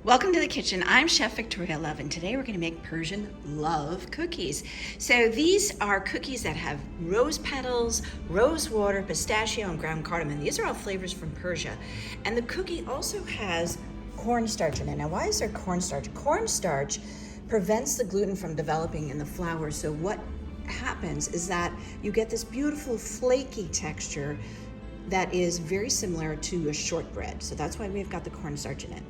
Welcome to the kitchen. I'm Chef Victoria Love, and today we're going to make Persian love cookies. So these are cookies that have rose petals, rose water, pistachio, and ground cardamom. These are all flavors from Persia. And the cookie also has cornstarch in it. Now, why is there cornstarch? Cornstarch prevents the gluten from developing in the flour. So what happens is that you get this beautiful flaky texture that is very similar to a shortbread. So that's why we've got the cornstarch in it.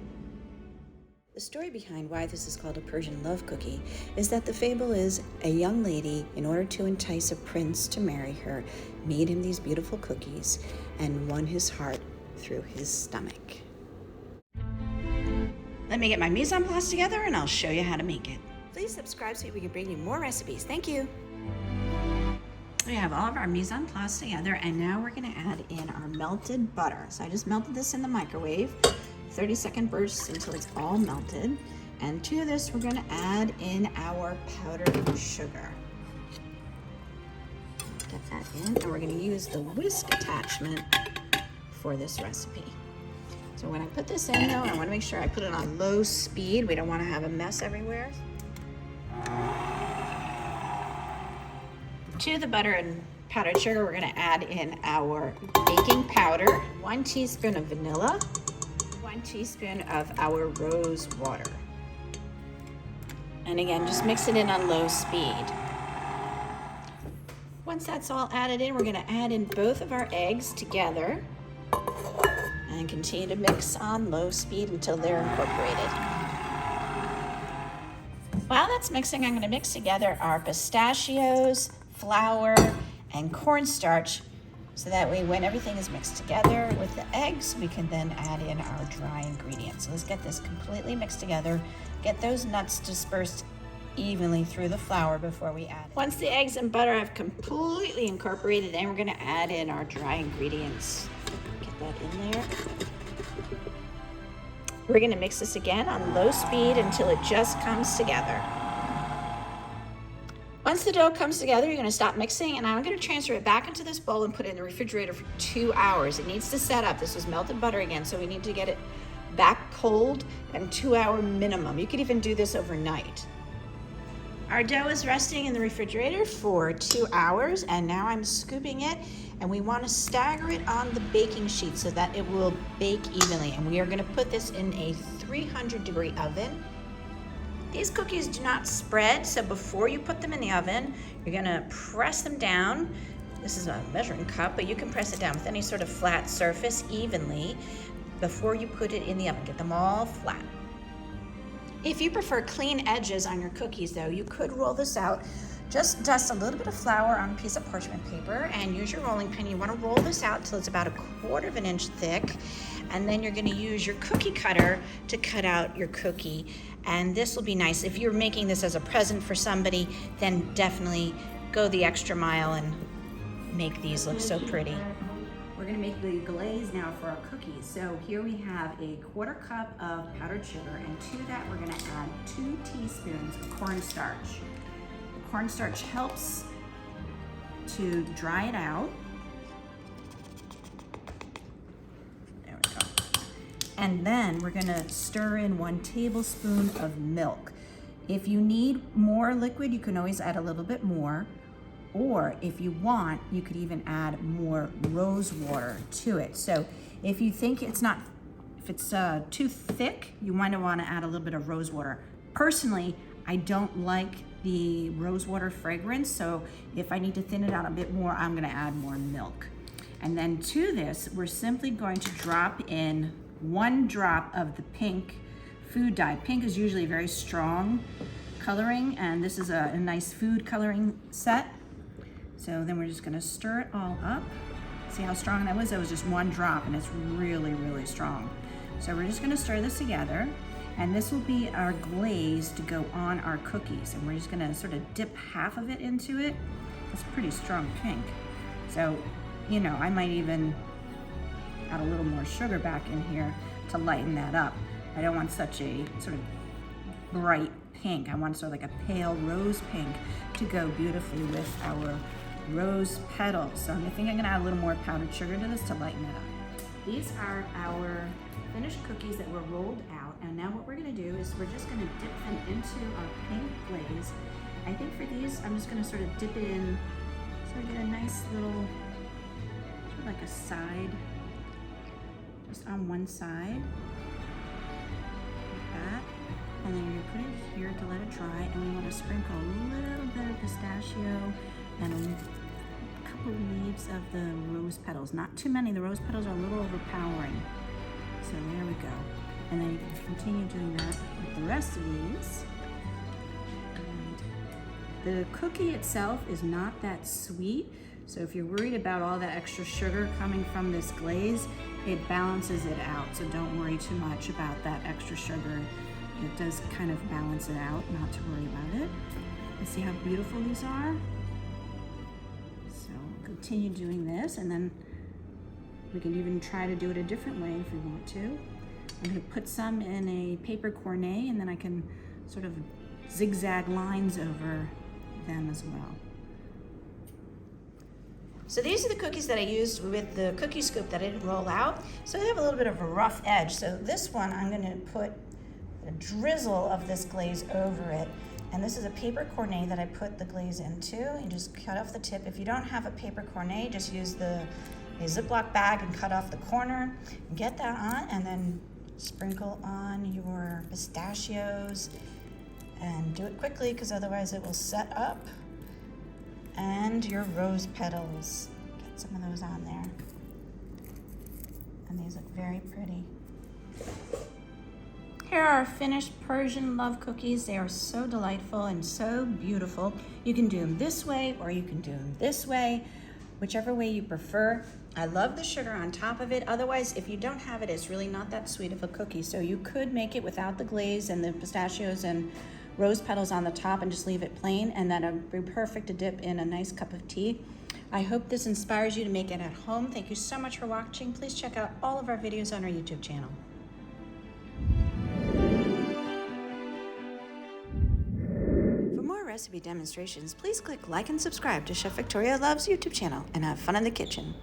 The story behind why this is called a Persian love cookie is that the fable is a young lady, in order to entice a prince to marry her, made him these beautiful cookies and won his heart through his stomach. Let me get my mise en place together and I'll show you how to make it. Please subscribe so we can bring you more recipes. Thank you. We have all of our mise en place together, and now we're going to add in our melted butter. So I just melted this in the microwave. 30-second bursts until it's all melted. And to this, we're going to add in our powdered sugar. Get that in, and we're going to use the whisk attachment for this recipe. So when I put this in, though, I want to make sure I put it on low speed. We don't want to have a mess everywhere. To the butter and powdered sugar, we're going to add in our baking powder, 1 teaspoon of vanilla, 1 teaspoon of our rose water. And again, just mix it in on low speed. Once that's all added in, we're going to add in both of our eggs together and continue to mix on low speed until they're incorporated. While that's mixing, I'm going to mix together our pistachios, flour, and cornstarch, so that way when everything is mixed together with the eggs, we can then add in our dry ingredients. So let's get this completely mixed together, get those nuts dispersed evenly through the flour before we add it. Once the eggs and butter have completely incorporated, then we're going to add in our dry ingredients. Get that in there. We're going to mix this again on low speed until it just comes together. Once the dough comes together, you're going to stop mixing, and I'm going to transfer it back into this bowl and put it in the refrigerator for 2 hours. It needs to set up. This was melted butter again, so we need to get it back cold and 2-hour minimum. You could even do this overnight. Our dough is resting in the refrigerator for 2 hours, and now I'm scooping it, and we want to stagger it on the baking sheet so that it will bake evenly. And we are going to put this in a 300-degree oven. These cookies do not spread, so before you put them in the oven, you're gonna press them down. This is a measuring cup, but you can press it down with any sort of flat surface evenly before you put it in the oven. Get them all flat. If you prefer clean edges on your cookies, though, you could roll this out. Just dust a little bit of flour on a piece of parchment paper and use your rolling pin. You want to roll this out until it's about 1/4 inch thick, and then you're going to use your cookie cutter to cut out your cookie. And this will be nice. If you're making this as a present for somebody, then definitely go the extra mile and make these look so pretty. We're going to make the glaze now for our cookies. So here we have a 1/4 cup of powdered sugar, and to that we're going to add 2 teaspoons of cornstarch. Cornstarch helps to dry it out. There we go. And then we're gonna stir in 1 tablespoon of milk. If you need more liquid, you can always add a little bit more. Or if you want, you could even add more rose water to it. So if you think if it's too thick, you might want to add a little bit of rose water. Personally, I don't like the rose water fragrance, so if I need to thin it out a bit more, I'm going to add more milk. And then to this, we're simply going to drop in 1 drop of the pink food dye. Pink is usually a very strong coloring, and this is a nice food coloring set. So then we're just going to stir it all up. See how strong that was? That was just 1 drop, and it's really, really strong. So we're just going to stir this together. And this will be our glaze to go on our cookies. And we're just gonna sort of dip half of it into it. It's pretty strong pink. So, you know, I might even add a little more sugar back in here to lighten that up. I don't want such a sort of bright pink. I want sort of like a pale rose pink to go beautifully with our rose petals. So I think I'm gonna add a little more powdered sugar to this to lighten it up. These are our finished cookies that were rolled out, And now what we're gonna do is we're just gonna dip them into our pink glaze. I think for these, I'm just gonna sort of dip it in so I get a nice little, sort of like a side, just on one side, like that. And then you're gonna put it here to let it dry, and we wanna sprinkle a little bit of pistachio and a couple leaves of the rose petals. Not too many, the rose petals are a little overpowering. So there we go. And then you can continue doing that with the rest of these. And the cookie itself is not that sweet, so if you're worried about all that extra sugar coming from this glaze, it balances it out, so don't worry too much about that extra sugar. It does kind of balance it out, not to worry about it. And see how beautiful these are? So continue doing this, and then we can even try to do it a different way if you want to. I'm gonna put some in a paper cornet, and then I can sort of zigzag lines over them as well. So these are the cookies that I used with the cookie scoop that I didn't roll out. So they have a little bit of a rough edge. So this one, I'm gonna put a drizzle of this glaze over it. And this is a paper cornet that I put the glaze into. You just cut off the tip. If you don't have a paper cornet, just use a Ziploc bag and cut off the corner. Get that on, and then sprinkle on your pistachios, and do it quickly because otherwise it will set up. And your rose petals. Get some of those on there. And these look very pretty. Here are our finished Persian love cookies. They are so delightful and so beautiful. You can do them this way or you can do them this way, whichever way you prefer. I love the sugar on top of it. Otherwise, if you don't have it, it's really not that sweet of a cookie. So you could make it without the glaze and the pistachios and rose petals on the top and just leave it plain, and that would be perfect to dip in a nice cup of tea. I hope this inspires you to make it at home. Thank you so much for watching. Please check out all of our videos on our YouTube channel. For more recipe demonstrations, please click like and subscribe to Chef Victoria Loves YouTube channel, and have fun in the kitchen.